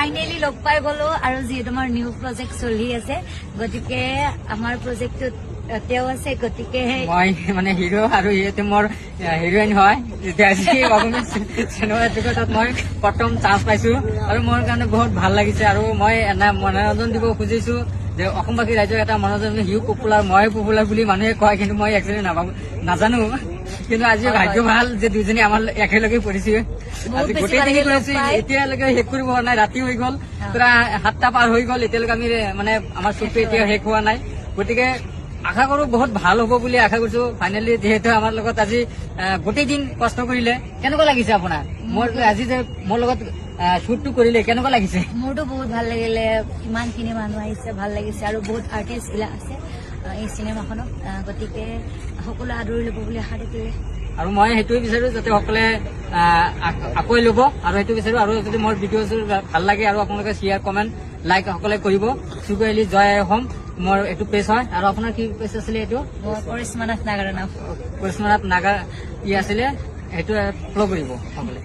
finally লগ পাই গলো আৰু যিহেতু আমাৰ নিউ প্ৰজেক্ট চলি আছে গতিকে আমাৰ প্ৰজেক্টত তেওঁ আছে গতিকে মই মানে হিৰো আৰু ইহঁতে মোৰ হিৰোইন হয় এতিয়া আজি অসমীয়া চিনেমা জগতত মই প্ৰথম চান্স পাইছো আৰু মোৰ কাৰণে বহুত ভাল লাগিছে আৰু মই এনে মনোৰঞ্জন দিব খুজিছো যে অসমবাসী ৰাইজক এটা মনোৰঞ্জন হিউ পপুলাৰ মই পপুলাৰ বুলি মানুহে কয় কিন্তু মই একচুৱেলি নাজানো কিন্তু আজি ভাগ্য ভাল যে দুইজনী আমাৰ একেলগে পৰিছে আজি গোটেইখিনি কৰিছো এতিয়ালৈকে শেষ কৰিব হোৱা নাই ৰাতি হৈ গ'ল প্ৰায় 7টা পাৰ হৈ গ'ল এতিয়ালৈকে আমি মানে আমাৰ শ্বুটটো এতিয়া শেষ হোৱা নাই গতিকে আশা কৰো বহুত ভাল হ'ব বুলি আশা কৰিছো ফাইনেলি যিহেতু আমাৰ লগত আজি গোটেই দিন কষ্ট কৰিলে কেনেকুৱা লাগিছে আপোনাৰ মোৰ আজি যে মোৰ লগত শ্বুটটো কৰিলে কেনেকুৱা লাগিছে মোৰতো বহুত ভাল লাগিলে ইমানখিনি মানুহ আহিছে ভাল লাগিছে আৰু বহুত আৰ্টিষ্ট বিলাক আছে এই চিনেমাখনত গতিকে সকলো আদৰি ল'ব বুলি আশা থাকিলে আৰু মই সেইটোৱে বিচাৰো যাতে সকলোৱে আঁকোৱাই ল'ব আৰু সেইটো বিচাৰো আৰু যদি মোৰ ভিডিঅ' ভাল লাগে আৰু আপোনালোকে শ্বেয়াৰ কমেণ্ট লাইক সকলোৱে কৰিব চুকুৱেলি জয় অসম মোৰ এইটো পেজ হয় আৰু আপোনাৰ কি পেজ আছিলে এইটো কৰিশ্মা নাথ নাগাৰ নাম কৰিশ্মা নাথ নাগাৰ ই আছিলে সেইটো ফ'ল' কৰিব সকলোৱে